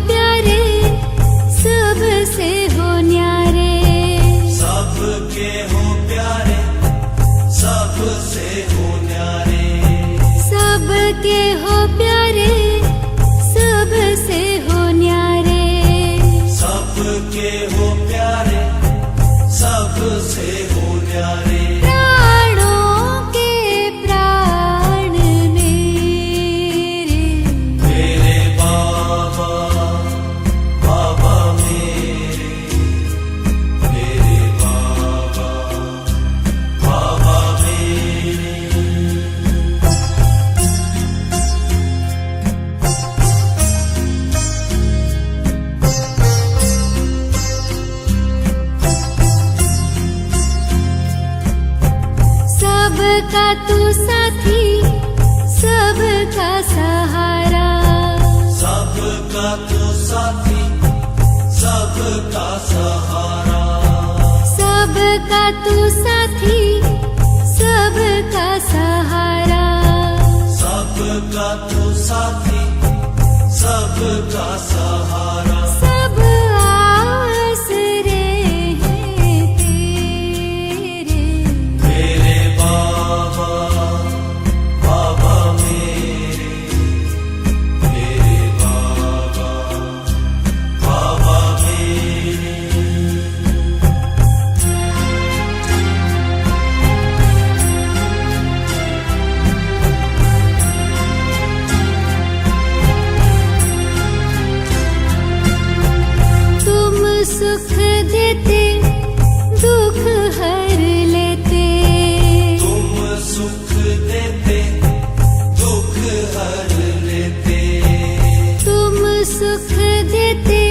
प्यारे सबसे हो न्यारे, सबके हो प्यारे सबसे हो न्यारे, सबके हो प्यारे सबसे हो न्यारे, सबके हो प्यारे सबसे हो न्यारे। प्राणों के प्राण मेरे, मेरे बाबा बाबा मेरे, मेरे बाबा बाबा मेरे। सबका तू साथी सबका सहारा, सबका तो साथी सबका सहारा, सबका तू साथी सबका सहारा, सबका तो साथी सबका सहारा। सब आसरे हैं तेरे, मेरे बाबा बाबा मेरे, मेरे बाबा बाबा मेरे। तुम सुख देते दुख हर लेते, तुम सुख देते दुख हर लेते, तुम सुख देते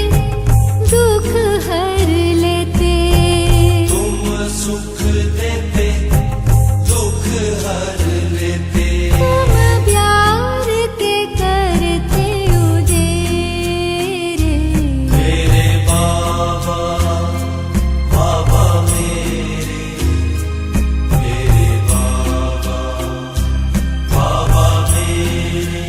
दुख हर लेते, तुम सुख देते दुख हर लेते। तुम प्यार के करते उजेरे, मेरे बाबा बाबा मेरे, मेरे बाबा बाबा मेरे।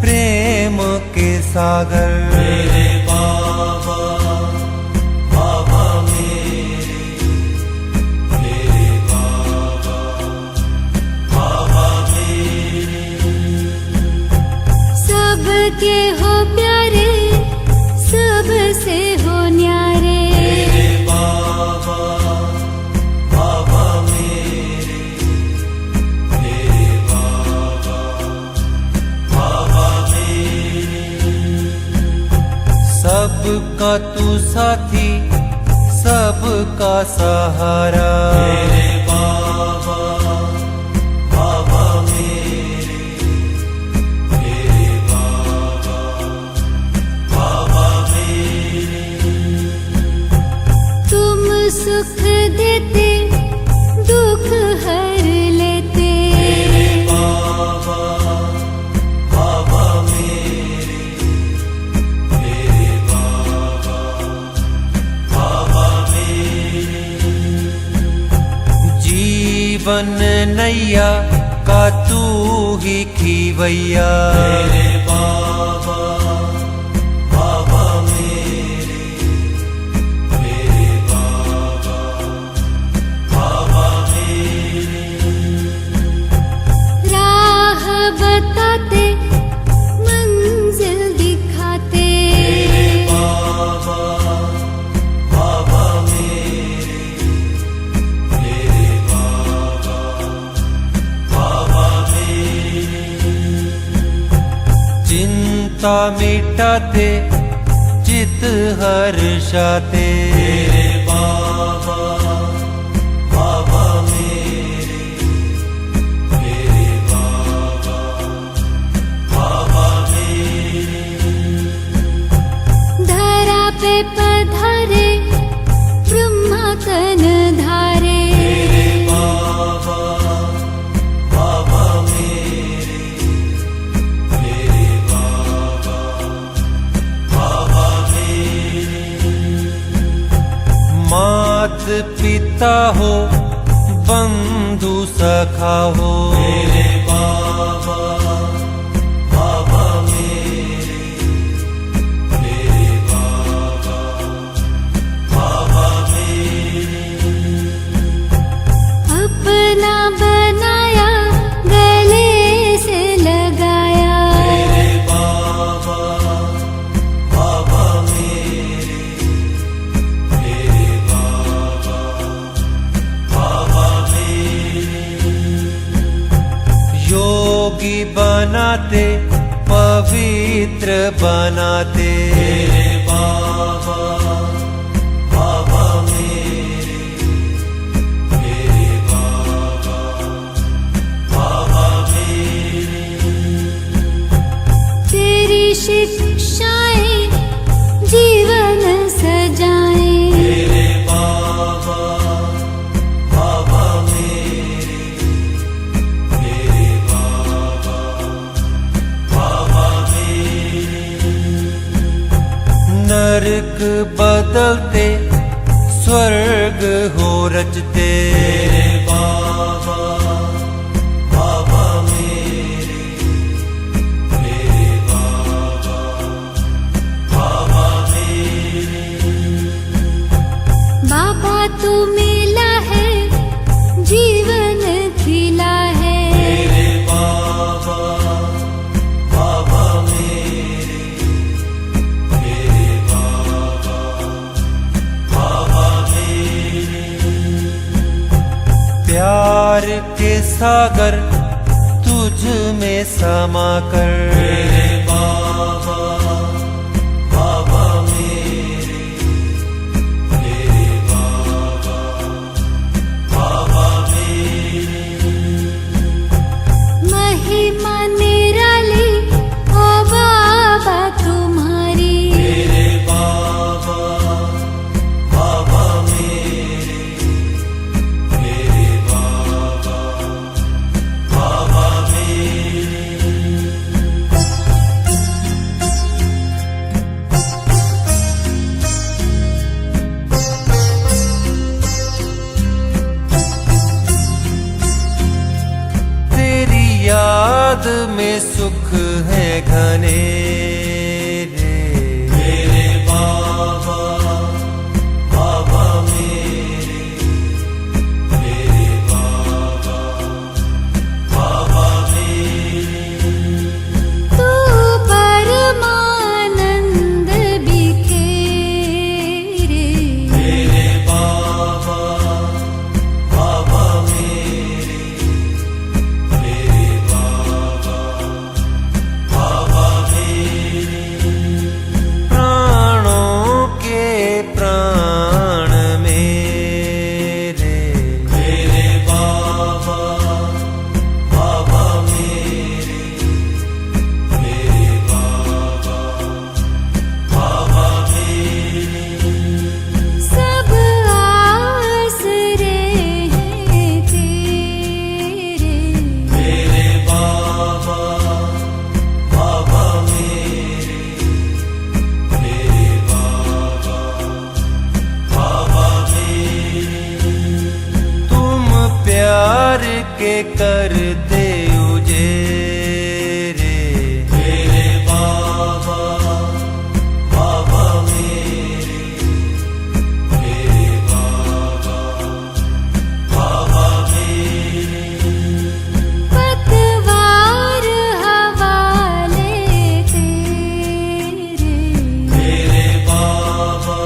प्रेम के सागर। मेरे बाबा बाबा मेरे, मेरे बाबा बाबा मेरे। सबके हो प्यारे, सबसे हो न्यारे। मेरे बाबा बाबा मेरे, मेरे बाबा बाबा मेरे। सबका तू साथी, सबका सहारा। मेरे बाबा बाबा मेरे, मेरे बाबा बाबा मेरे। तुम सुख देते, दुख हर लेते। मेरे बाबा बाबा मेरे, मेरे बाबा बाबा मेरे। जीवन नैया का तू ही खीवैया। मेरे बाबा बाबा मेरे, मेरे बाबा बाबा मेरे। राह बताते, मंजिल दिखाते। मेरे बाबा बाबा मेरे, मेरे बाबा बाबा मेरे। चिंता मिटाते, चित हर्षाते। मेरे बाबा बाबा मेरे, मेरे बाबा बाबा मेरे। धरा पे पधारे, ब्रह्मा तन धारे। मेरे बाबा बाबा मेरे, मेरे बाबा बाबा मेरे। मात पिता हो, बंधु सखा हो। मेरे बाबा बाबा मेरे, मेरे बाबा बाबा मेरे। अपना बनाया, गले से लगाया। मेरे बाबा बाबा मेरे, मेरे बाबा बाबा मेरे। योगी बनाते, पवित्र बनाते। मेरे बाबा बाबा मेरे, मेरे बाबा बाबा मेरे। तेरी शिक्षाएं जीवन सजाएं। मेरे बाबा बाबा मेरे, मेरे बाबा बाबा मेरे। नरक बदलते, स्वर्ग हो रचते। मेरे बाबा बाबा मेरे, मेरे बाबा बाबा मेरे। बाबा तू मिला है, जीवन खिला है। मेरे बाबा बाबा मेरे, मेरे बाबा बाबा मेरे। प्यार के सागर तुझ में समा कर। मेरे बाबा बाबा मेरे, मेरे बाबा बाबा मेरे। महिमा निराली, ओ बाबा तुम्हारी। मेरे बाबा बाबा मेरे, मेरे बाबा बाबा मेरे। याद में सुख है घन। बने रे। मेरे बाबा बाबा मेरे बाबा बाबा मेरे। तू परमानंद बिखेरे। मेरे बाबा बाबा मेरे बाबा बाबा मेरे। प्राणों के प्राण मेरे। मेरे बाबा बाबा मेरे बाबा बाबा मेरे। सब आसरे हैं तेरे। मेरे बाबा बाबा मेरे बाबा बाबा मेरे। तुम प्यार के करते उजेरे। मेरे बाबा बाबा मेरे बाबा बाबा मेरे। पतवार हवाले तेरे। मेरे बाबा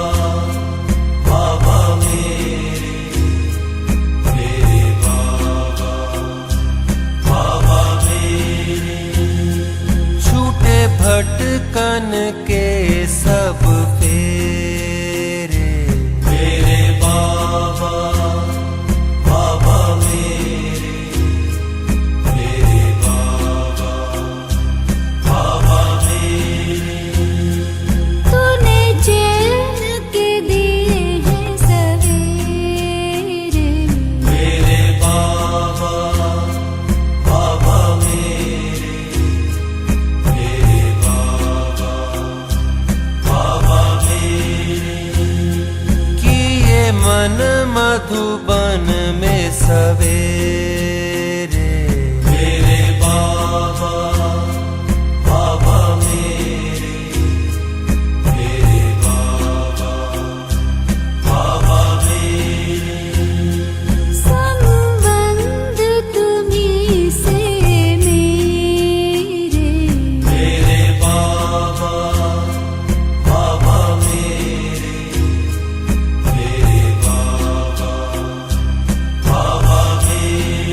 बाबा मेरे बाबा बाबा मेरे। छूटे भटकन के सब फेरे। मेरे बाबा बाबा मेरे बाबा बाबा मेरे। तूने चैन के दिए हैं सवेरे। मेरे बाबा बाबा मेरे बाबा बाबा मेरे। किए मन मधुबन में सवेरे। मेरे बाबा बाबा मेरे बाबा बाबा मेरे। संबंध तुम्हीं से मेरे। मेरे बाबा बाबा मेरे बाबा बाबा मेरे।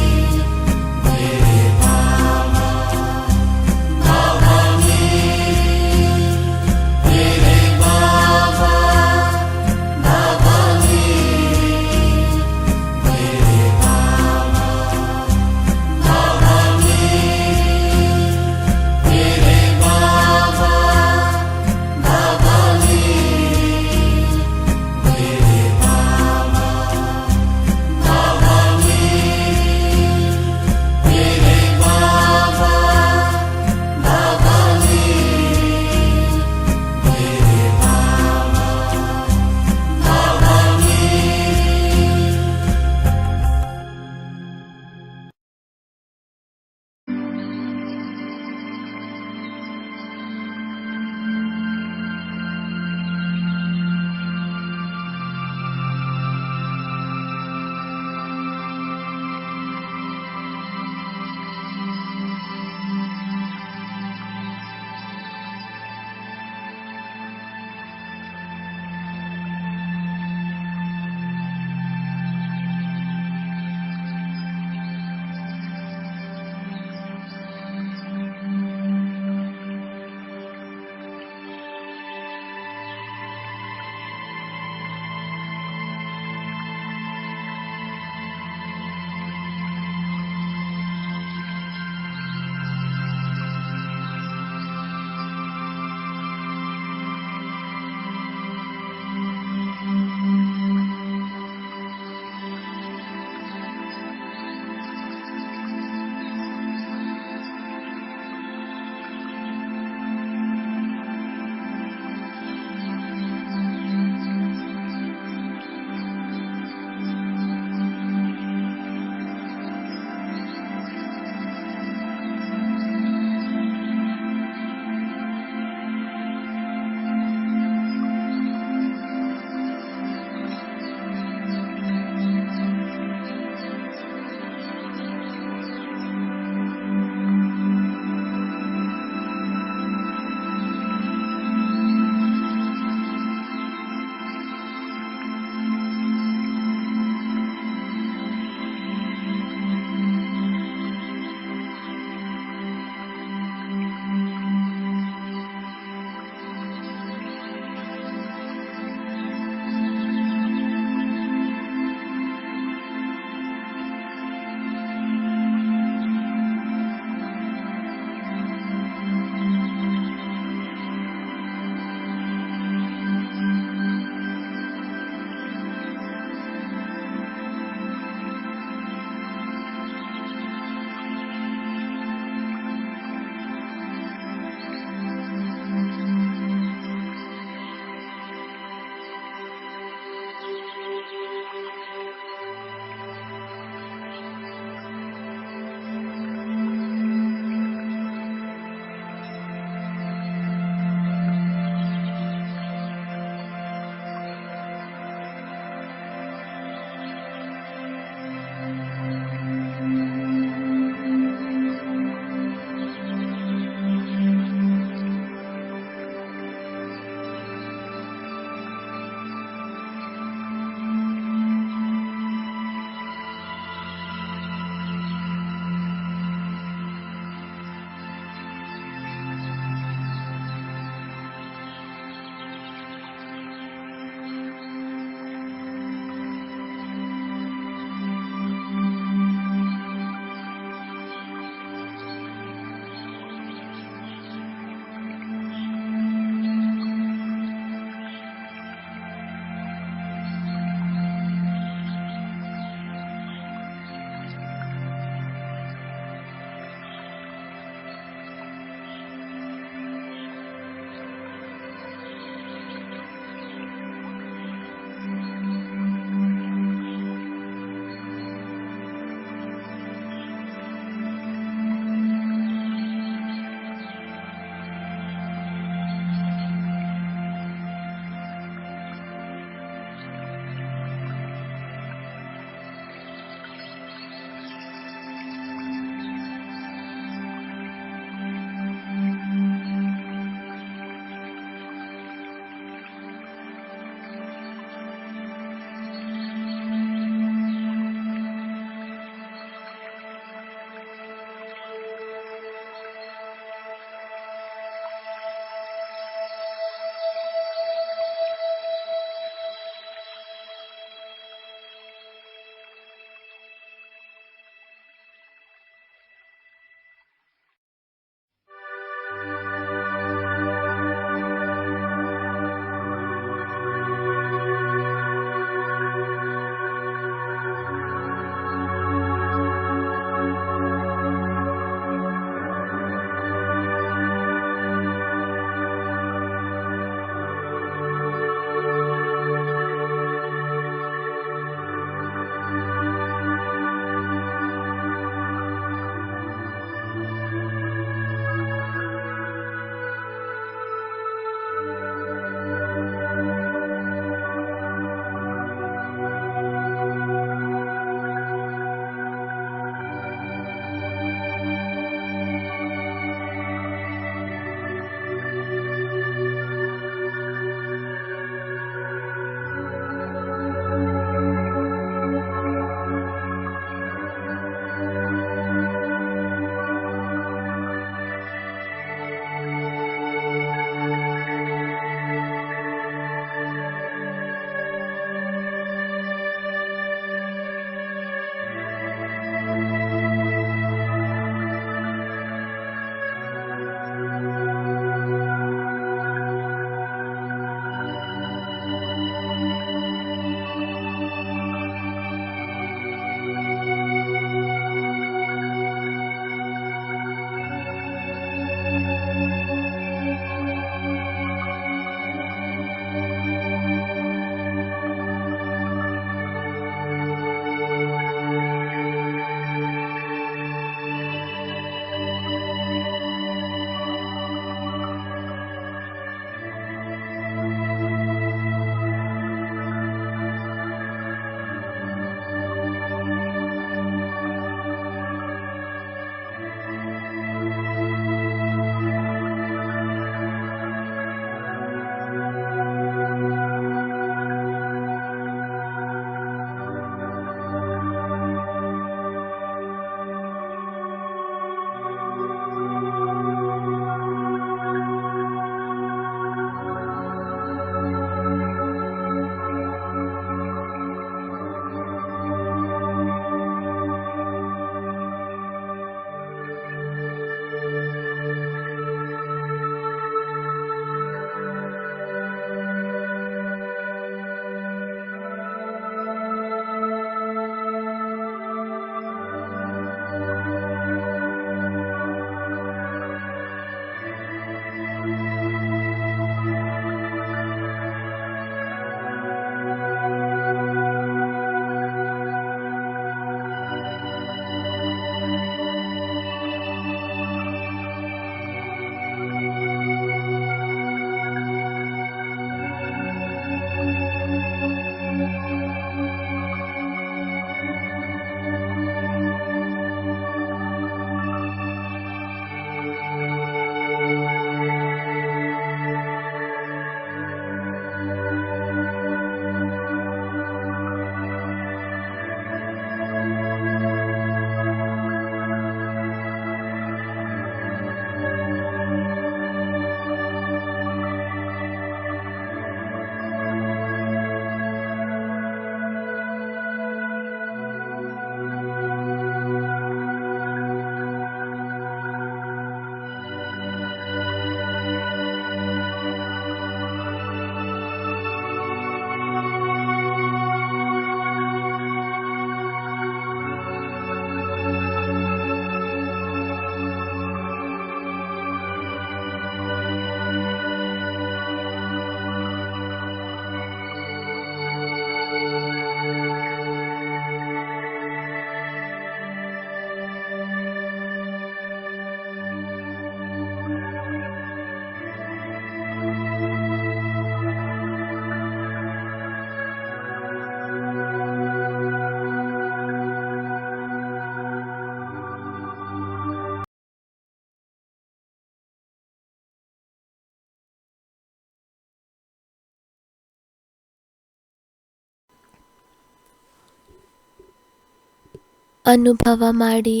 ಅನುಭವ ಮಾಡಿ,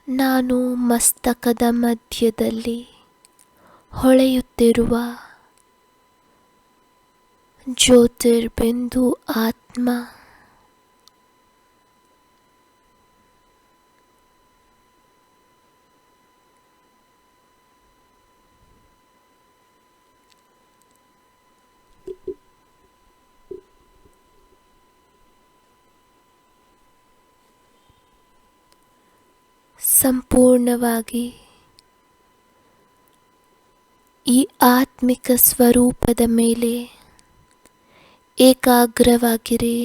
ನಾನು ಮಸ್ತಕದ ಮಧ್ಯದಲ್ಲಿ ಹೊಳೆಯುತ್ತಿರುವ ಜ್ಯೋತಿರ್ಬಿಂದು ಆತ್ಮ. ಸಂಪೂರ್ಣವಾಗಿ ಈ ಆತ್ಮಿಕ ಸ್ವರೂಪದ ಮೇಲೆ ಏಕಾಗ್ರವಾಗಿರಿ.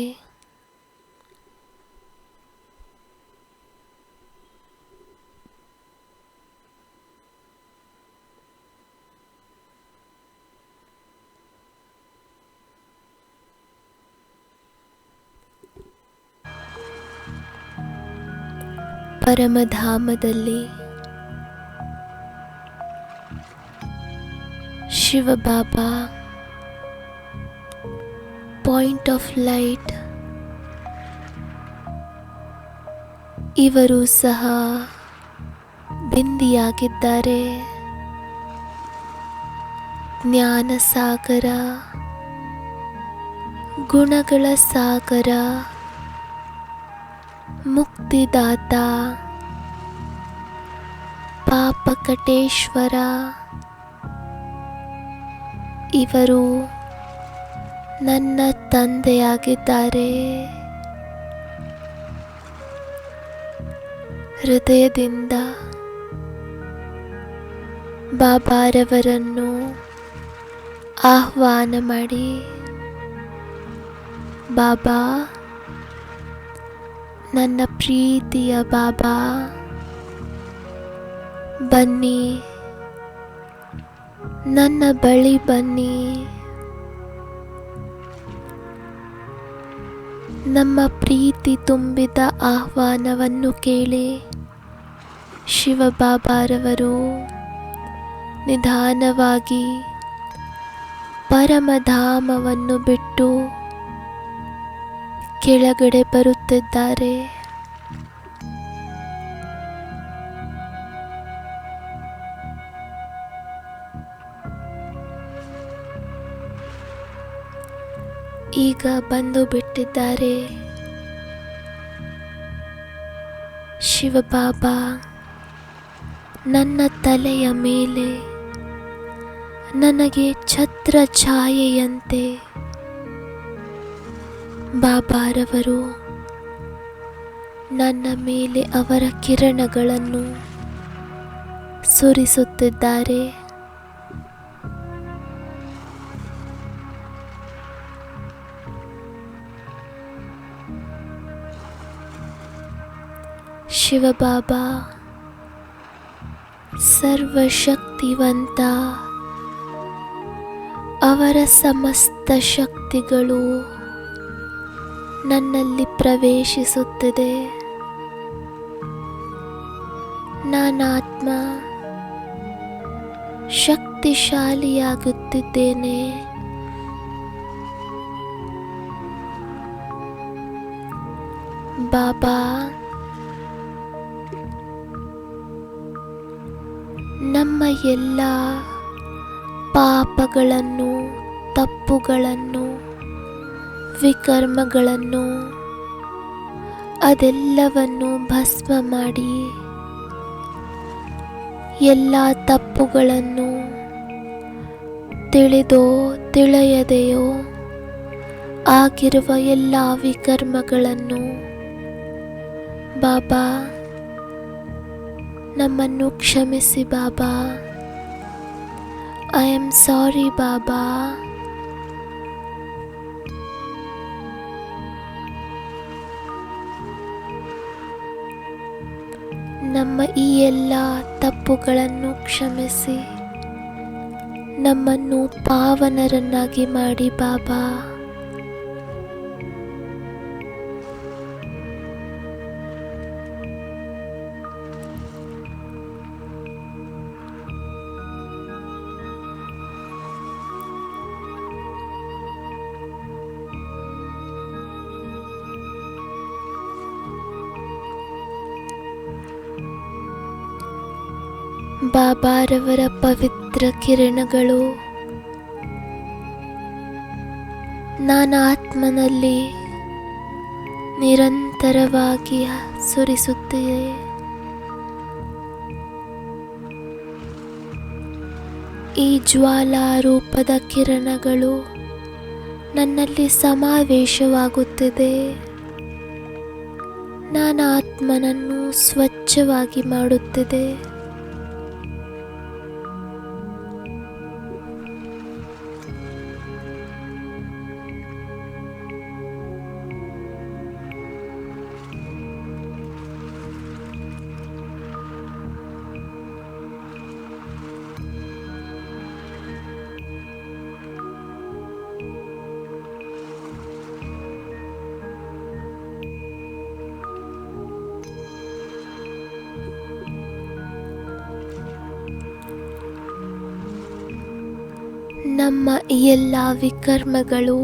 ಪರಮಧಾಮದಲ್ಲಿ ಶಿವಬಾಬಾ ಪಾಯಿಂಟ್ ಆಫ್ ಲೈಟ್ ಇವರು ಸಹ ಬಿಂದಿಯಾಗಿದ್ದಾರೆ. ಜ್ಞಾನ ಸಾಗರ, ಗುಣಗಳ ಸಾಗರ, ಮುಕ್ತಿದಾತ, ಪಾಪಕಟೇಶ್ವರ ಇವರು ನನ್ನ ತಂದೆಯಾಗಿದ್ದಾರೆ. ಹೃದಯದಿಂದ ಬಾಬಾರವರನ್ನು ಆಹ್ವಾನ ಮಾಡಿ, ಬಾಬಾ, ನನ್ನ ಪ್ರೀತಿಯ ಬಾಬಾ, ಬನ್ನಿ, ನನ್ನ ಬಳಿ ಬನ್ನಿ. ನಮ್ಮ ಪ್ರೀತಿ ತುಂಬಿದ ಆಹ್ವಾನವನ್ನು ಕೇಳಿ ಶಿವಬಾಬಾರವರು ನಿಧಾನವಾಗಿ ಪರಮಧಾಮವನ್ನು ಬಿಟ್ಟು ಕೆಳಗಡೆ ಬರುತ್ತಿದ್ದಾರೆ. ಈಗ ಬಂದು ಬಿಟ್ಟಿದ್ದಾರೆ. ಶಿವಬಾಬಾ ನನ್ನ ತಲೆಯ ಮೇಲೆ ನನಗೆ ಛತ್ರ ಛಾಯೆಯಂತೆ ಬಾಬಾರವರು ನನ್ನ ಮೇಲೆ ಅವರ ಕಿರಣಗಳನ್ನು ಸುರಿಸುತ್ತಿದ್ದಾರೆ. ಶಿವಬಾಬಾ ಸರ್ವಶಕ್ತಿವಂತ, ಅವರ ಸಮಸ್ತ ಶಕ್ತಿಗಳು ನನ್ನಲ್ಲಿ ಪ್ರವೇಶಿಸುತ್ತಿದೆ. ನಾನಾತ್ಮ ಶಕ್ತಿವಂತ ಶಕ್ತಿಶಾಲಿಯಾಗುತ್ತಿದ್ದೇನೆ. ಬಾಬಾ, ನಮ್ಮ ಎಲ್ಲ ಪಾಪಗಳನ್ನು, ತಪ್ಪುಗಳನ್ನು, ವಿಕರ್ಮಗಳನ್ನು ಅದೆಲ್ಲವನ್ನು ಭಸ್ಮ ಮಾಡಿ, ಎಲ್ಲ ತಪ್ಪುಗಳನ್ನು ತಿಳಿದೋ ತಿಳಿಯದೆಯೋ ಆಗಿರುವ ಎಲ್ಲ ವಿಕರ್ಮಗಳನ್ನು ಬಾಬಾ ನಮ್ಮನ್ನು ಕ್ಷಮಿಸಿ ಬಾಬಾ. ಐ ಆಮ್ ಸಾರಿ ಬಾಬಾ. ನಮ್ಮ ಈ ಎಲ್ಲ ತಪ್ಪುಗಳನ್ನು ಕ್ಷಮಿಸಿ ನಮ್ಮನ್ನು ಪಾವನರನ್ನಾಗಿ ಮಾಡಿ ಬಾಬಾ. ಬಾಬಾರವರ ಪವಿತ್ರ ಕಿರಣಗಳು ನನ್ನ ಆತ್ಮನಲ್ಲಿ ನಿರಂತರವಾಗಿ ಸುರಿಸುತ್ತಿದೆ. ಈ ಜ್ವಾಲಾ ರೂಪದ ಕಿರಣಗಳು ನನ್ನಲ್ಲಿ ಸಮಾವೇಶವಾಗುತ್ತಿದೆ. ನನ್ನ ಆತ್ಮನನ್ನು ಸ್ವಚ್ಛವಾಗಿ ಮಾಡುತ್ತಿದೆ. ನಮ್ಮ ಈ ಎಲ್ಲ ವಿಕರ್ಮಗಳು,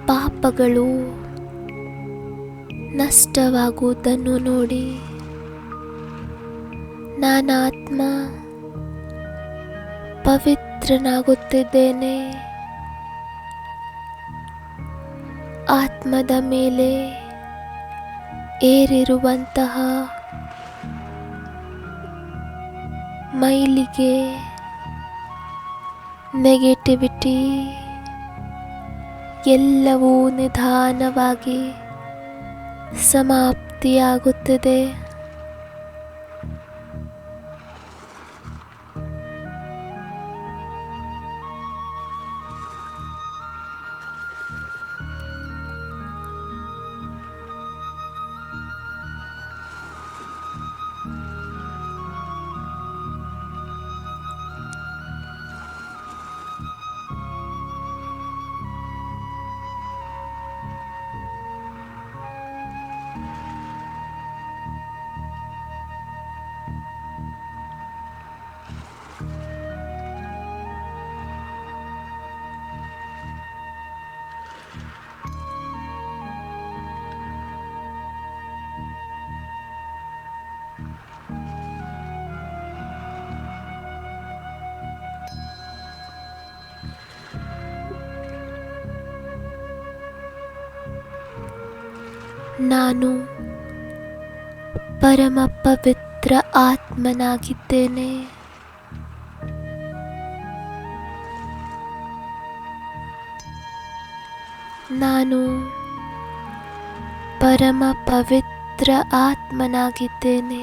ಪಾಪಗಳು ನಷ್ಟವಾಗುವುದನ್ನು ನೋಡಿ ನಾನು ಆತ್ಮ ಪವಿತ್ರನಾಗುತ್ತಿದ್ದೇನೆ. ಆತ್ಮದ ಮೇಲೆ ಏರಿರುವಂತಹ ಮೈಲಿಗೆ, ನೆಗೆಟಿವಿಟಿ ಎಲ್ಲವೂ ನಿಧಾನವಾಗಿ ಸಮಾಪ್ತಿಯಾಗುತ್ತದೆ. ನಾನು ಪರಮ ಪವಿತ್ರ ಆತ್ಮನಾಗಿದ್ದೇನೆ. ನಾನು ಪರಮ ಪವಿತ್ರ ಆತ್ಮನಾಗಿದ್ದೇನೆ.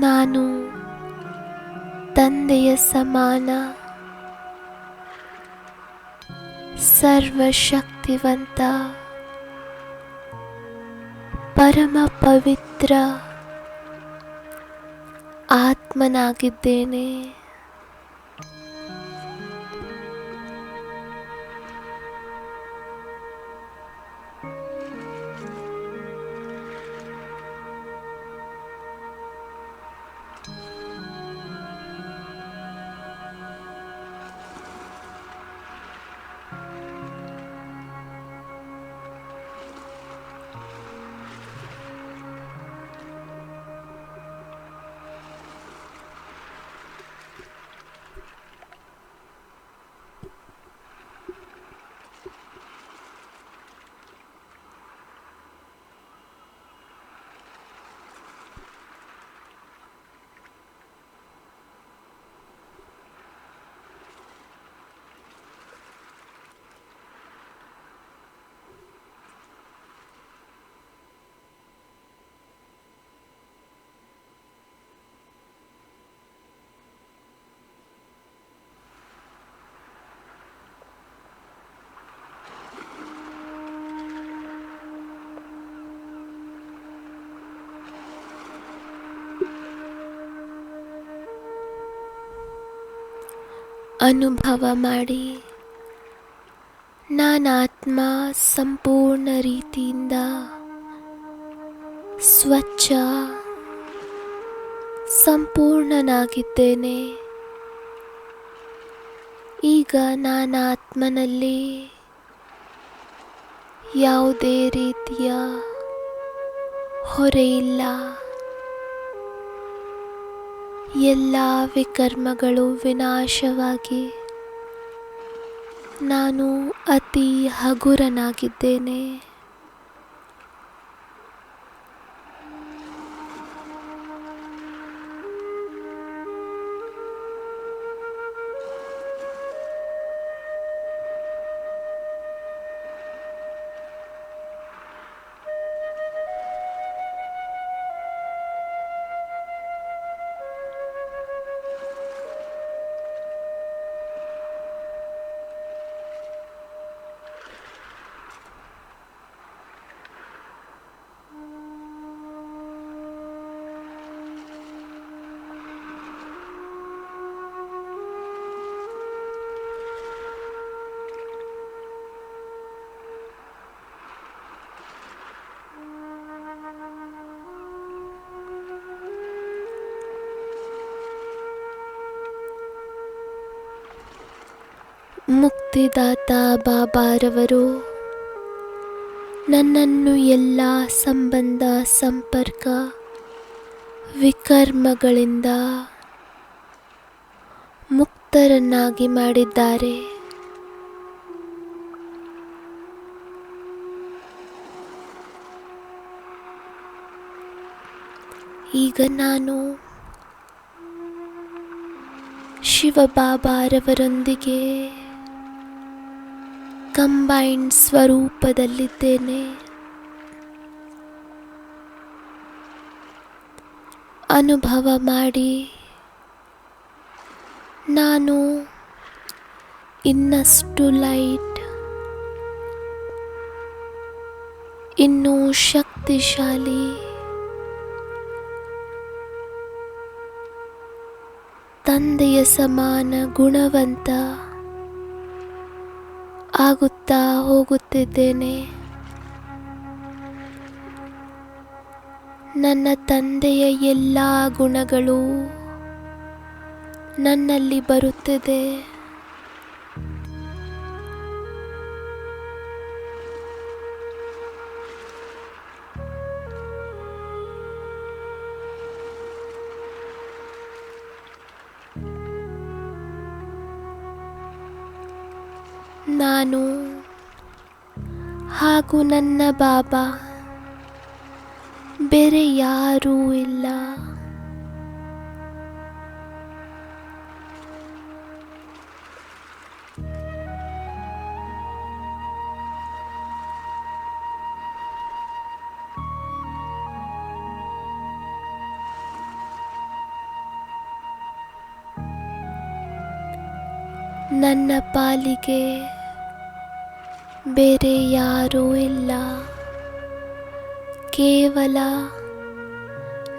ನಾನು ತಂದೆ ತಂದೆಯ ಸಮಾನ ಸರ್ವಶಕ್ತಿವಂತ ಪರಮ ಪವಿತ್ರ ಆತ್ಮನಾಗಿದ್ದೇನೆ. ಅನುಭವ ಮಾಡಿ, ನಾನಾತ್ಮ ಸಂಪೂರ್ಣ ರೀತಿಯಿಂದ ಸ್ವಚ್ಛ ಸಂಪೂರ್ಣನಾಗಿದ್ದೇನೆ. ಈಗ ನಾನಾತ್ಮನಲ್ಲಿ ಯಾವುದೇ ರೀತಿಯ ಹೊರೆಯಿಲ್ಲ. ಎಲ್ಲ ವಿಕರ್ಮಗಳು ವಿನಾಶವಾಗಿ ನಾನು ಅತಿ ಹಗುರನಾಗಿದ್ದೇನೆ. ಮುಕ್ತಿದಾತ ಬಾಬಾರವರು ನನ್ನನ್ನು ಎಲ್ಲ ಸಂಬಂಧ ಸಂಪರ್ಕ ವಿಕರ್ಮಗಳಿಂದ ಮುಕ್ತರನ್ನಾಗಿ ಮಾಡಿದ್ದಾರೆ. ಈಗ ನಾನು ಶಿವಬಾಬಾರವರೊಂದಿಗೆ ಕಂಬೈನ್ಡ್ ಸ್ವರೂಪದಲ್ಲಿದ್ದೇನೆ. ಅನುಭವ ಮಾಡಿ, ನಾನು ಇನ್ನಷ್ಟು ಲೈಟ್, ಇನ್ನೂ ಶಕ್ತಿಶಾಲಿ, ತಂದೆಯ ಸಮಾನ ಗುಣವಂತ ಆಗುತ್ತಾ ಹೋಗುತ್ತಿದ್ದೇನೆ. ನನ್ನ ತಂದೆಯ ಎಲ್ಲ ಗುಣಗಳು ನನ್ನಲ್ಲಿ ಬರುತ್ತಿದೆ. ನಾನು ಹಾಗೂ ನನ್ನ ಬಾಬಾ ಬೇರೆ ಯಾರೂ ಇಲ್ಲ. ನನ್ನ ಪಾಲಿಗೆ ಬೇರೆ ಯಾರೂ ಇಲ್ಲ. ಕೇವಲ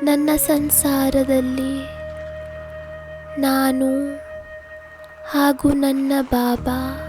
ನನ್ನ ಸಂಸಾರದಲ್ಲಿ ನಾನು ಹಾಗೂ ನನ್ನ ಬಾಬಾ.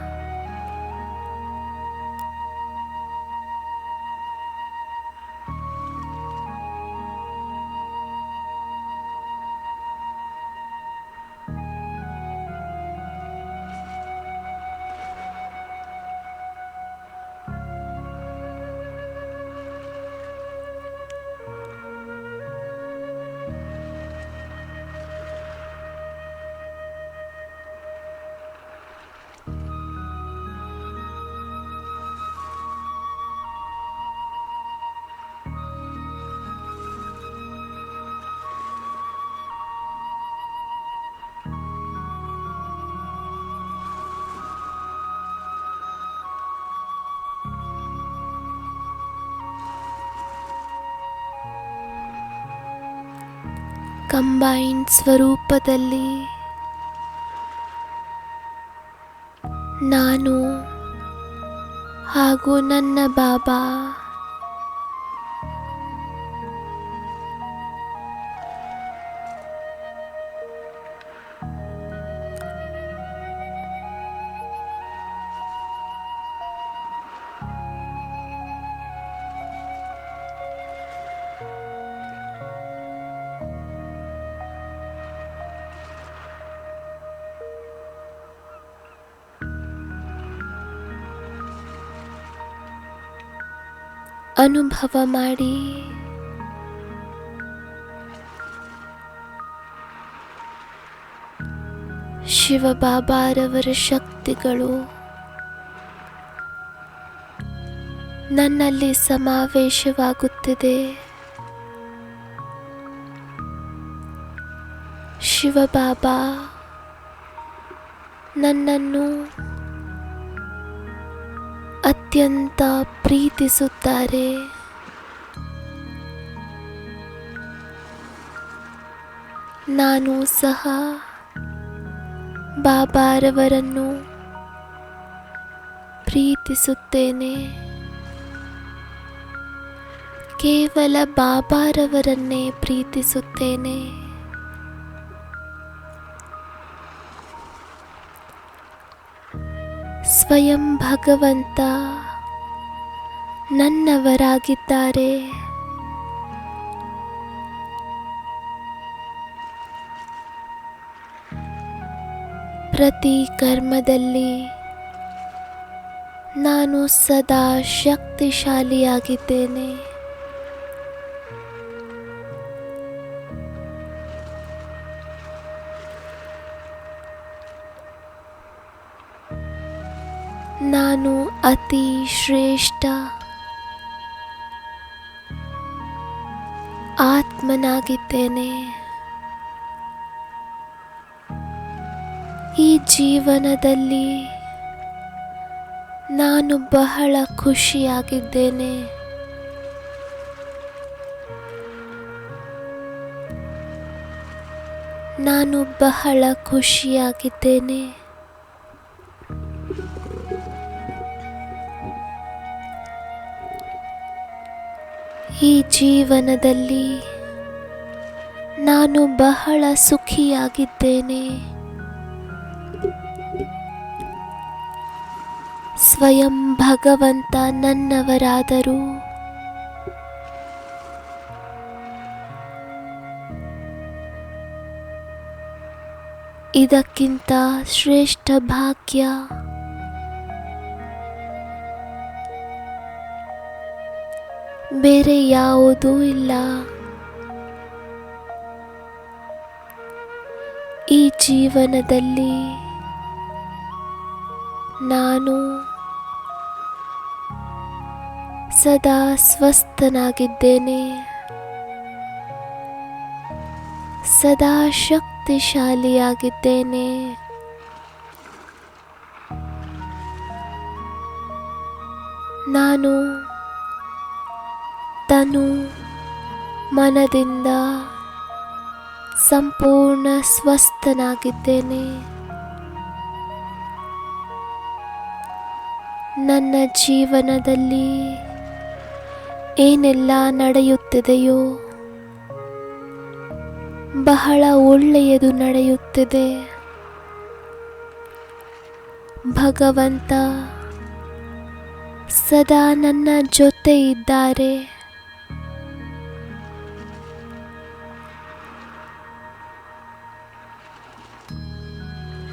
ಕಂಬೈನ್ಡ್ ಸ್ವರೂಪದಲ್ಲಿ ನಾನು ಹಾಗೂ ನನ್ನ ಬಾಬಾ ಅನುಭವ ಮಾಡಿ. ಶಿವಬಾಬಾರವರ ಶಕ್ತಿಗಳು ನನ್ನಲ್ಲಿ ಸಮಾವೇಶವಾಗುತ್ತಿದೆ. ಶಿವಬಾಬಾ ನನ್ನನ್ನು ಅತ್ಯಂತ ಪ್ರೀತಿಸುತ್ತಾರೆ. ನಾನು ಸಹ ಬಾಬಾರವರನ್ನು ಪ್ರೀತಿಸುತ್ತೇನೆ. ಕೇವಲ ಬಾಬಾರವರನ್ನೇ ಪ್ರೀತಿಸುತ್ತೇನೆ. ಸ್ವಯಂ ಭಗವಂತ ನನ್ನವರಾಗಿದ್ದಾರೆ. ಪ್ರತಿ ಕರ್ಮದಲ್ಲಿ ನಾನು ಸದಾ ಶಕ್ತಿಶಾಲಿಯಾಗಿದ್ದೇನೆ. ನಾನು ಅತಿ ಶ್ರೇಷ್ಠ ಆತ್ಮನಾಗಿದ್ದೇನೆ. ಈ ಜೀವನದಲ್ಲಿ ನಾನು ಬಹಳ ಖುಷಿಯಾಗಿದ್ದೇನೆ. ನಾನು ಬಹಳ ಖುಷಿಯಾಗಿದ್ದೇನೆ. ಈ ಜೀವನದಲ್ಲಿ ನಾನು ಬಹಳ ಸುಖಿಯಾಗಿದ್ದೇನೆ. ಸ್ವಯಂ ಭಗವಂತ ನನ್ನವರಾದರು. ಇದಕ್ಕಿಂತ ಶ್ರೇಷ್ಠ ಭಾಗ್ಯ ಬೇರೆ ಯಾವುದೂ ಇಲ್ಲ. ಈ ಜೀವನದಲ್ಲಿ ನಾನು ಸದಾ ಸ್ವಸ್ಥನಾಗಿದ್ದೇನೆ. ಸದಾ ಶಕ್ತಿಶಾಲಿಯಾಗಿದ್ದೇನೆ. ನಾನು ತನು ಮನದಿಂದ ಸಂಪೂರ್ಣ ಸ್ವಸ್ಥನಾಗಿದ್ದೇನೆ. ನನ್ನ ಜೀವನದಲ್ಲಿ ಏನೆಲ್ಲ ನಡೆಯುತ್ತಿದೆಯೋ ಬಹಳ ಒಳ್ಳೆಯದು ನಡೆಯುತ್ತಿದೆ. ಭಗವಂತ ಸದಾ ನನ್ನ ಜೊತೆ ಇದ್ದಾರೆ.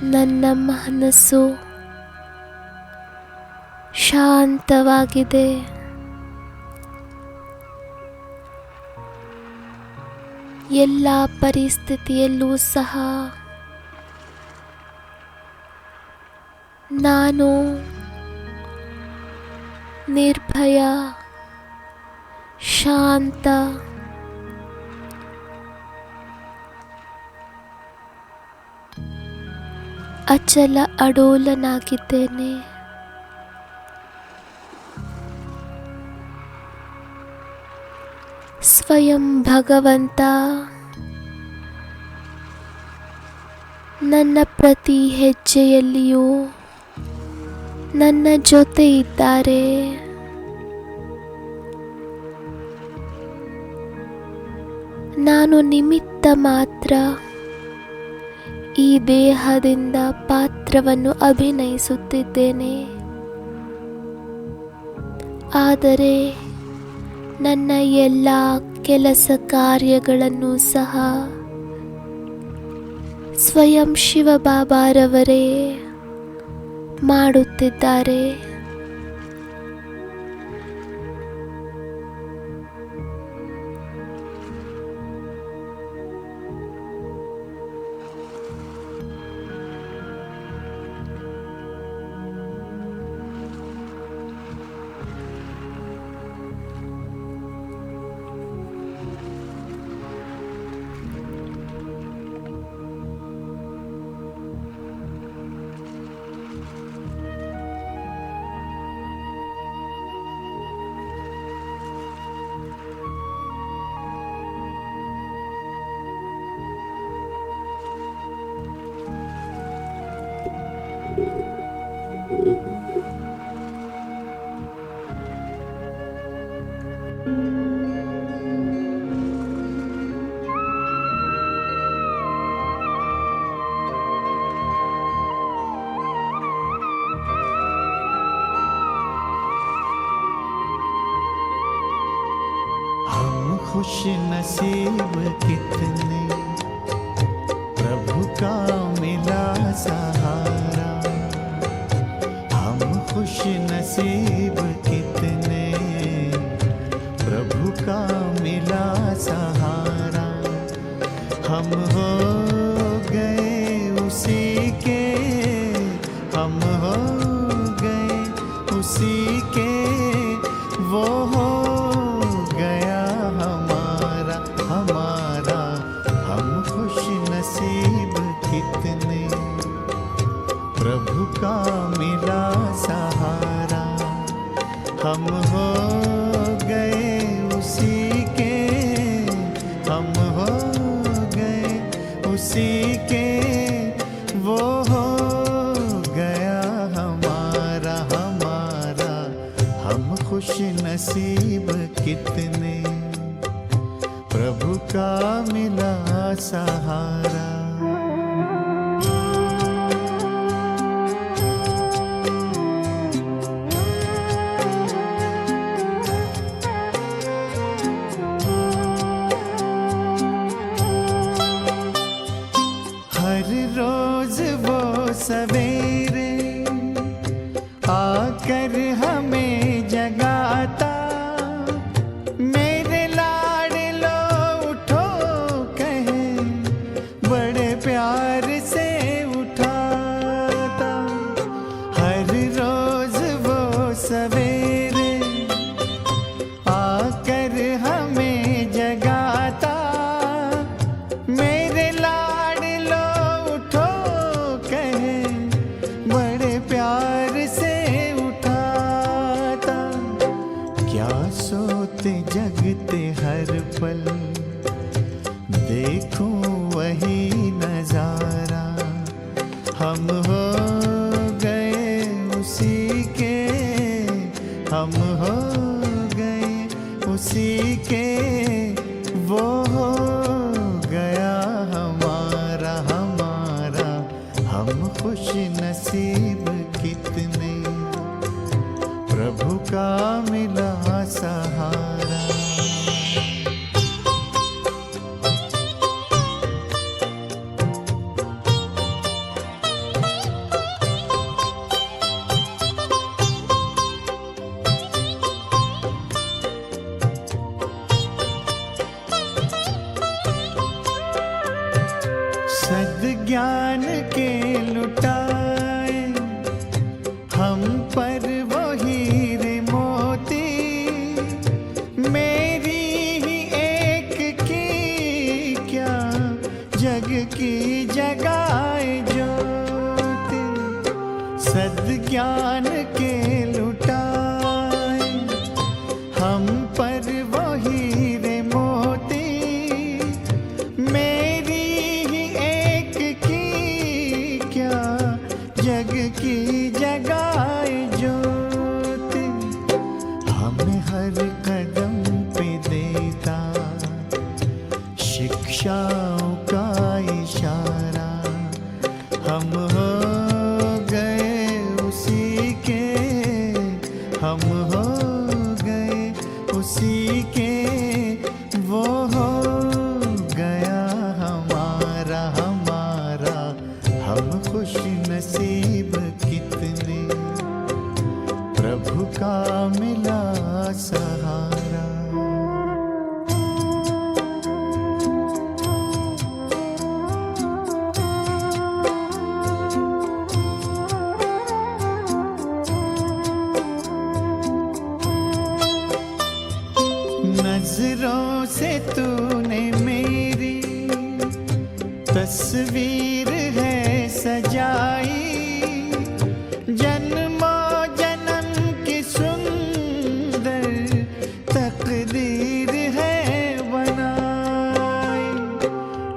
ನನ್ನ ಮನಸ್ಸು ಶಾಂತವಾಗಿದೆ. ಎಲ್ಲ ಪರಿಸ್ಥಿತಿಯಲ್ಲೂ ಸಹ ನಾನು ನಿರ್ಭಯ, ಶಾಂತ, ಅಚಲ ಅಡೋಲನಾಗಿದ್ದೇನೆ. ಸ್ವಯಂ ಭಗವಂತ ನನ್ನ ಪ್ರತಿ ಹೆಜ್ಜೆಯಲ್ಲಿಯೂ ನನ್ನ ಜೊತೆ ಇದ್ದಾರೆ. ನಾನು ನಿಮಿತ್ತ ಮಾತ್ರ ಈ ದೇಹದಿಂದ ಪಾತ್ರವನ್ನು ಅಭಿನಯಿಸುತ್ತಿದ್ದೇನೆ. ಆದರೆ ನನ್ನ ಎಲ್ಲ ಕೆಲಸ ಕಾರ್ಯಗಳನ್ನು ಸಹ ಸ್ವಯಂ ಶಿವಬಾಬಾರವರೇ ಮಾಡುತ್ತಿದ್ದಾರೆ. खुश नसीब कितने प्रभु का मिला सहारा। हम खुश नसीब कितने प्रभु का मिला सहारा। हम हो गए उसी के, हम हो गए उसी के, वो हो गया हमारा हमारा। हम खुश नसीब कितने प्रभु का मिला सहारा। हम हो गए उसी के, हम हो गए उसी के, वो हो गया हमारा हमारा। हम खुश नसीब कितने प्रभु का मिला सहारा। हर रोज वो सवेरे आकर हमें जगाता। मेरे लाडलो उठो कहे हम हो गए उसी के, वो हो गया हमारा हमारा। हम खुश नसीब कितने, प्रभु का मिला सहारा। सद्ज्ञान के लुटाए हम पर वो हीरे मोती, मेरी ही एक की क्या जग की जगाए ज्योति। सद्ज्ञान के लुटाए हम पर वो हीरे मोती, मेरी जग की जगाए ज्योति। हमें हर कदम पे देता शिक्षाओं का इशारा। हम हो गए उसी के, हम हो गए उसी के, वो हो गया हमारा हमारा। हम खुश नसीब कितने, प्रभु का मिला सहारा। नजरों से तूने मेरी तस्वीर है सजाई, जन्मों जन्म की सुंदर तकदीर है बनाई।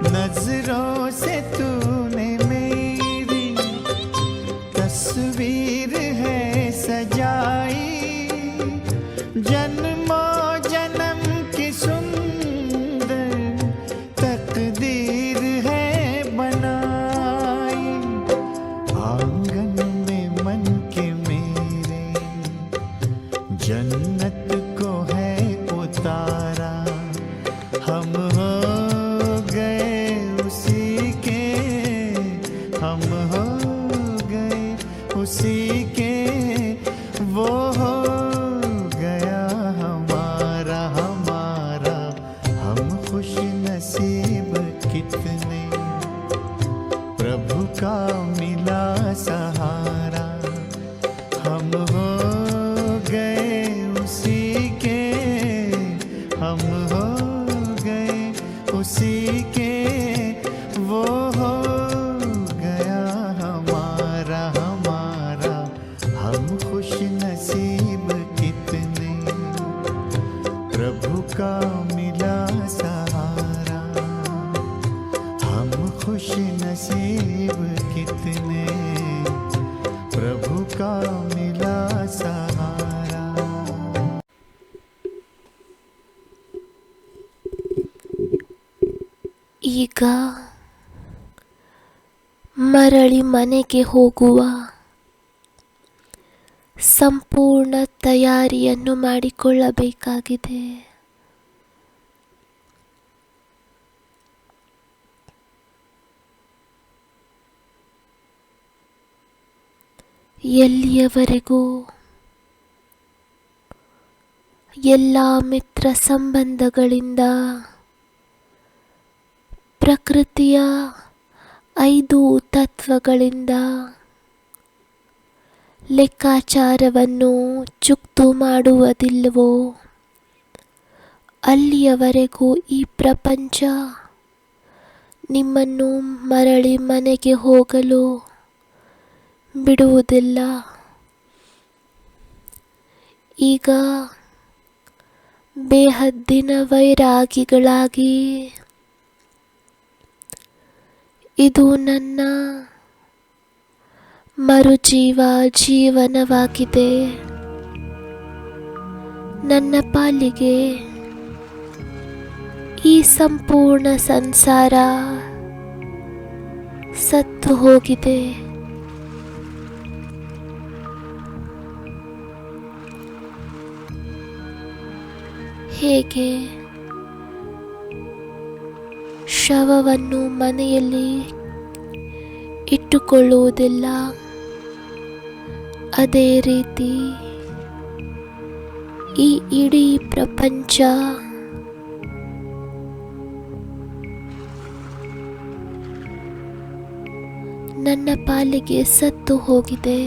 नजरों से तूने मेरी तस्वीर है सजाई, जन्मों जन्म की सुंदर तकदीर है बनाई। आंगन में मन के मेरे जन्नत को है उतारा। हम हो गए उसी के, हम हो गए उसी के, वो हो गया हमारा हमारा। हम खुश नसीब कितने, प्रभु का मिला सहारा। हम हो गए उसी के, हम हो गए उसी के, वो हो गया हमारा हमारा। हम खुश नसीब कितने, प्रभु का मिला सहारा। हम खुश नसीब कितने, प्रभु का मिला सहारा। ಈಗ ಮರಳಿ ಮನೆಗೆ ಹೋಗುವ ಸಂಪೂರ್ಣ ತಯಾರಿಯನ್ನು ಮಾಡಿಕೊಳ್ಳಬೇಕಾಗಿದೆ. ಎಲ್ಲಿಯವರೆಗೂ ಎಲ್ಲ ಮಿತ್ರ ಸಂಬಂಧಗಳಿಂದ ಪ್ರಕೃತಿಯ 5 ತತ್ವಗಳಿಂದ ಲೆಕ್ಕಾಚಾರವನ್ನು ಚುಕ್ತು ಮಾಡುವುದಿಲ್ಲವೋ ಅಲ್ಲಿಯವರೆಗೂ ಈ ಪ್ರಪಂಚ ನಿಮ್ಮನ್ನು ಮರಳಿ ಮನೆಗೆ ಹೋಗಲು ಬಿಡುವುದಿಲ್ಲ. ಈಗ ಬೇಹದ್ದಿನ ವೈರಾಗಿಗಳಾಗಿ ಇದು ನನ್ನ ಮರುಜೀವ ಜೀವನವಾಗಿದೆ. ನನ್ನ ಪಾಲಿಗೆ ಈ ಸಂಪೂರ್ಣ ಸಂಸಾರ ಸತ್ತು ಹೋಗಿದೆ. ಹೇಗೆ ಶವವನ್ನು ಮನೆಯಲ್ಲಿ ಇಟ್ಟುಕೊಳ್ಳುವುದಿಲ್ಲ, ಅದೇ ರೀತಿ ಈ ಇಡೀ ಪ್ರಪಂಚ ನನ್ನ ಪಾಲಿಗೆ ಸತ್ತು ಹೋಗಿದೆ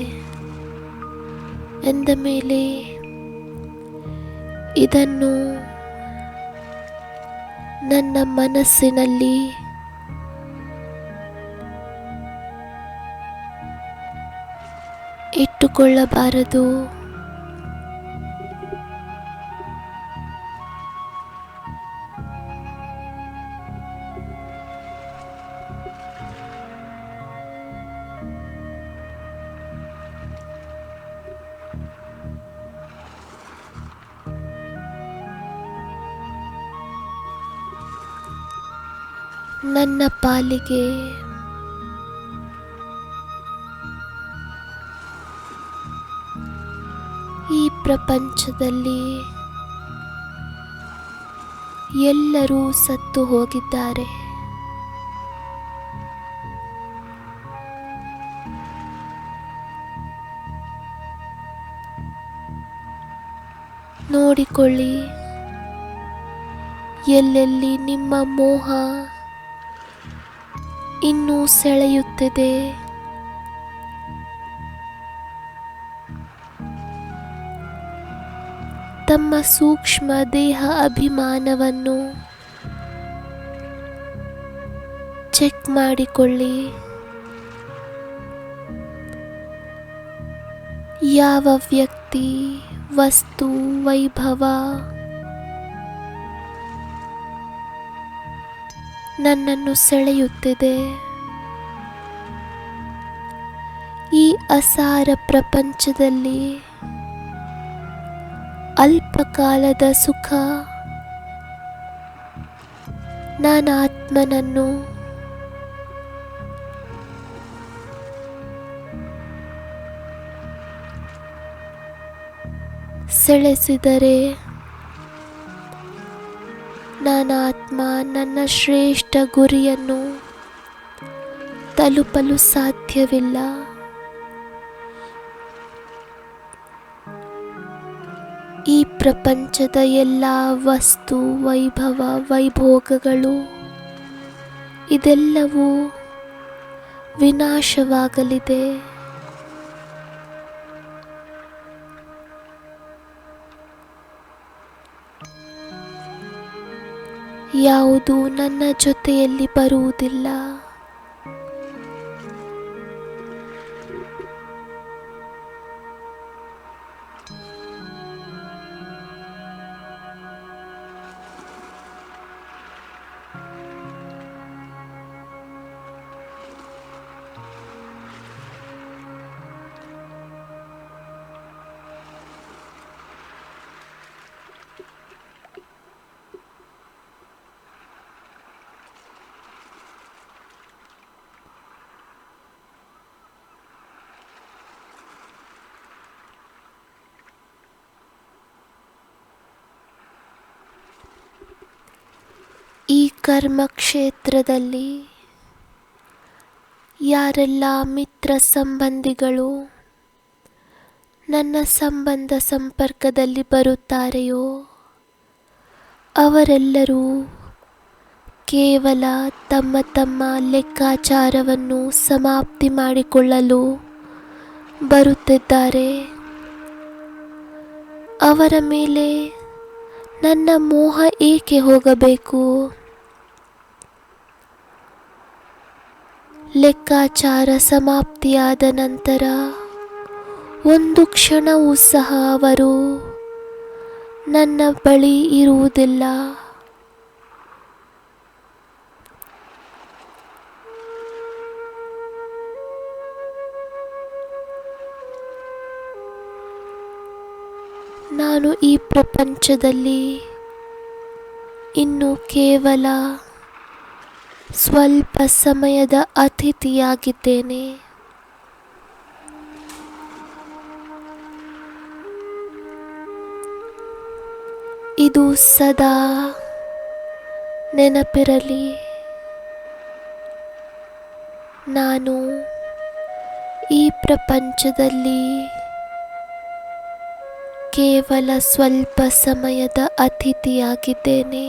ಎಂದ ಮೇಲೆ ಇದನ್ನು ನನ್ನ ಮನಸ್ಸಿನಲ್ಲಿ ಇಟ್ಟುಕೊಳ್ಳಬಾರದು. ನನ್ನ ಪಾಲಿಗೆ ಈ ಪ್ರಪಂಚದಲ್ಲಿ ಎಲ್ಲರೂ ಸತ್ತು ಹೋಗಿದ್ದಾರೆ. ನೋಡಿಕೊಳ್ಳಿ, ಎಲ್ಲೆಲ್ಲಿ ನಿಮ್ಮ ಮೋಹ ಇನ್ನೂ ಸೆಳೆಯುತ್ತಿದೆ, ತಮ್ಮ ಸೂಕ್ಷ್ಮ ದೇಹ ಅಭಿಮಾನವನ್ನು ಚೆಕ್ ಮಾಡಿಕೊಳ್ಳಿ. ಯಾವ ವ್ಯಕ್ತಿ, ವಸ್ತು, ವೈಭವ ನನ್ನನ್ನು ಸೆಳೆಯುತ್ತಿದೆ? ಈ ಅಸಾರ ಪ್ರಪಂಚದಲ್ಲಿ ಅಲ್ಪಕಾಲದ ಸುಖ ನಾನು ಆತ್ಮನನ್ನು ಸೆಳೆಸಿದರೆ ನಾನು ಆತ್ಮ ನನ್ನ ಶ್ರೇಷ್ಠ ಗುರಿಯನ್ನು ತಲುಪಲು ಸಾಧ್ಯವಿಲ್ಲ. ಈ ಪ್ರಪಂಚದ ಎಲ್ಲ ವಸ್ತು, ವೈಭವ, ವೈಭೋಗಗಳು ಇದೆಲ್ಲವೂ ವಿನಾಶವಾಗಲಿದೆ. ಯಾವುದು ನನ್ನ ಜೊತೆಯಲ್ಲಿ ಬರುವುದಿಲ್ಲ. ಈ ಕರ್ಮಕ್ಷೇತ್ರದಲ್ಲಿ ಯಾರೆಲ್ಲ ಮಿತ್ರ ಸಂಬಂಧಿಗಳು ನನ್ನ ಸಂಬಂಧ ಸಂಪರ್ಕದಲ್ಲಿ ಬರುತ್ತಾರೆಯೋ ಅವರೆಲ್ಲರೂ ಕೇವಲ ತಮ್ಮ ತಮ್ಮ ಲೆಕ್ಕಾಚಾರವನ್ನು ಸಮಾಪ್ತಿ ಮಾಡಿಕೊಳ್ಳಲು ಬರುತ್ತಿದ್ದಾರೆ. ಅವರ ಮೇಲೆ ನನ್ನ ಮೋಹ ಏಕೆ ಹೋಗಬೇಕು? ಲೆಕ್ಕಾಚಾರ ಸಮಾಪ್ತಿಯಾದ ನಂತರ ಒಂದು ಕ್ಷಣವೂ ಸಹ ಅವರು ನನ್ನ ಬಳಿ ಇರುವುದಿಲ್ಲ. ನಾನು ಈ ಪ್ರಪಂಚದಲ್ಲಿ ಇನ್ನು ಕೇವಲ ಸ್ವಲ್ಪ ಸಮಯದ ಅತಿಥಿಯಾಗಿದ್ದೇನೆ. ಇದು ಸದಾ ನೆನಪಿರಲಿ. ನಾನು ಈ ಪ್ರಪಂಚದಲ್ಲಿ ಕೇವಲ ಸ್ವಲ್ಪ ಸಮಯದ ಅತಿಥಿಯಾಗಿದ್ದೇನೆ.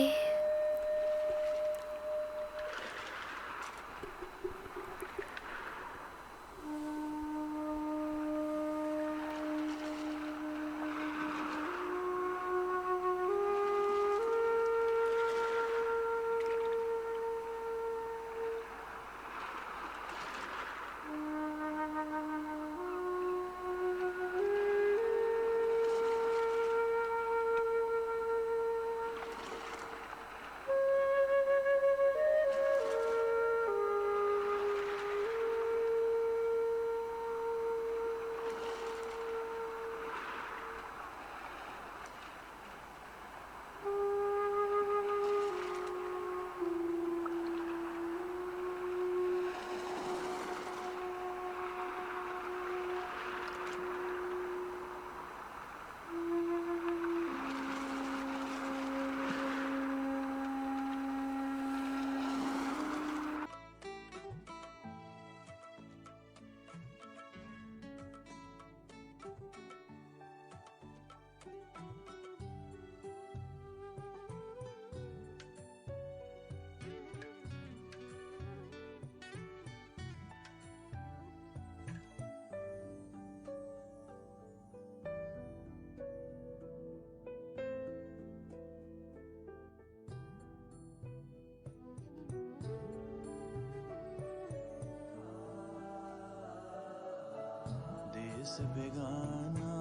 देश बेगाना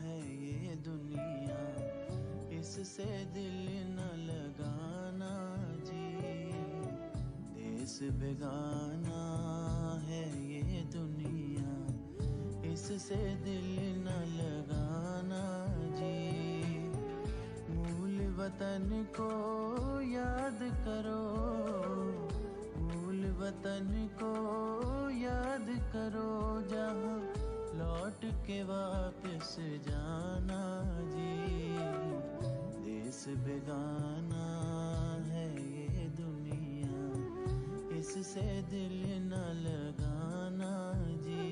है ये दुनिया, इससे दिल न लगाना जी। देश बेगाना है ये दुनिया, इससे दिल न लगाना जी। मूल वतन को याद करो, मूल वतन को याद करो, जहाँ लौट के वापस जाना जी। देश बेगाना है ये दुनिया, इससे दिल न लगाना जी।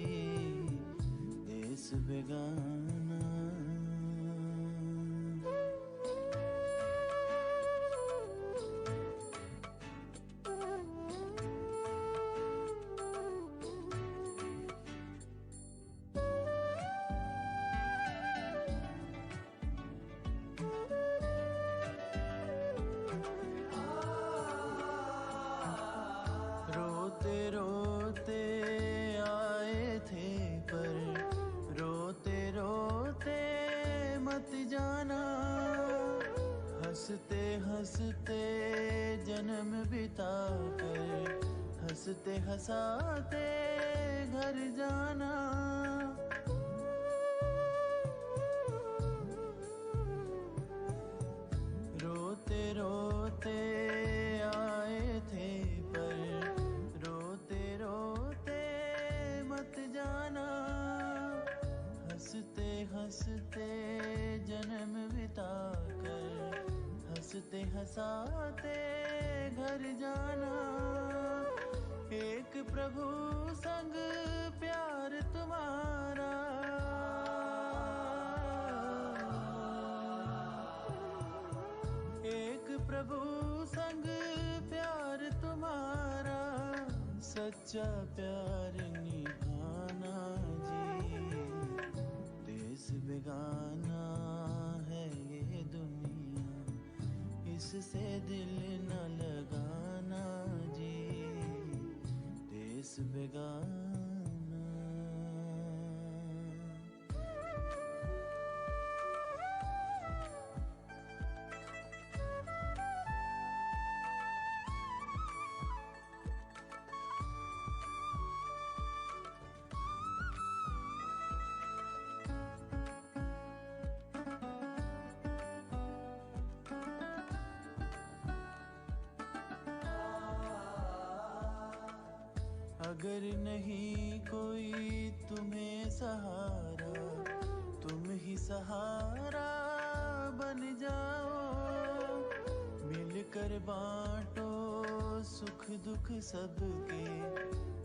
देश बेगाना। रोते रोते आए थे पर रोते रोते मत जाना। हंसते हंसते जन्म बिता कर, हंसते हंसाते घर जाना। रोते रोते आए थे पर रोते रोते मत जाना। हंसते हंसते जन्म बिता कर, हंसते हंसाते घर जाना। एक प्रभु संग प्यार तुम्हारा, एक प्रभु संग प्यार तुम्हारा, सच्चा प्यार निभाना जी। देश बेगाना है ये दुनिया, इससे दिल न लगाना जी। देश बेगाना। अगर नहीं कोई तुम्हें सहारा, तुम ही सहारा बन जाओ। मिलकर बांटो सुख दुख सबके,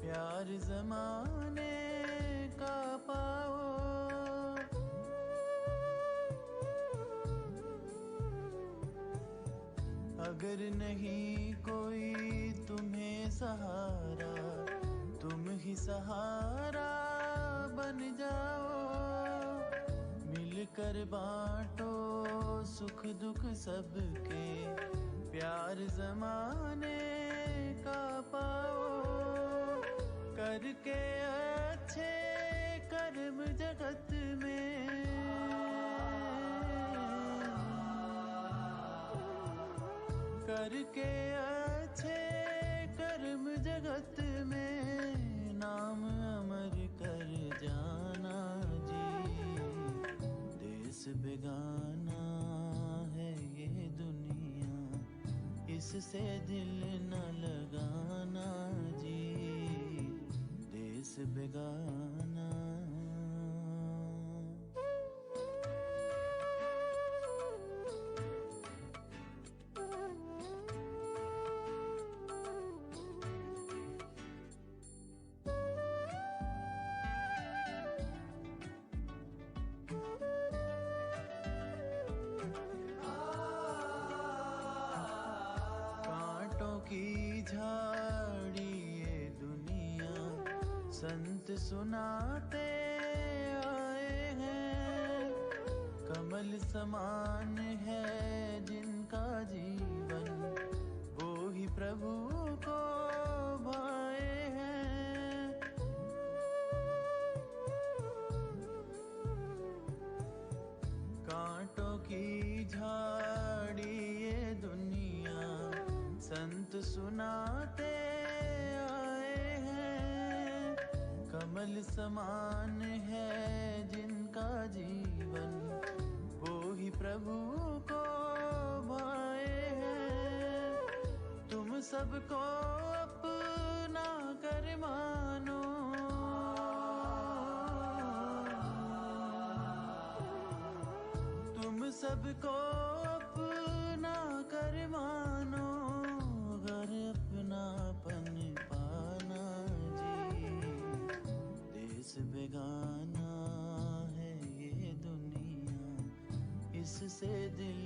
प्यार जमाने का पाओ। अगर नहीं कोई तुम्हें सहारा, तुम ही सहारा बन जाओ। मिलकर बांटो सुख दुख सबके, प्यार जमाने का पाओ। करके अच्छे कर्म जगत में, करके अच्छे कर्म जगत में, नाम अमर कर जाना जी। देश बेगाना है ये दुनिया, इससे दिल न लगाना जी। देश बेगाना। की झाड़ी ये दुनिया, संत सुनाते आए हैं। कमल समान है जिनका जीवन, वो ही प्रभु को भाए हैं। कांटों की झाड़ी ये दुनिया, संत सुनाते आए हैं। कमल समान है जिनका जीवन, वो ही प्रभु को भाए हैं। तुम सबको अपना कर मानो, तुम सबको अपना कर मानो। घर अपनापन पाना जी। देश बेगाना है ये दुनिया, इससे दिल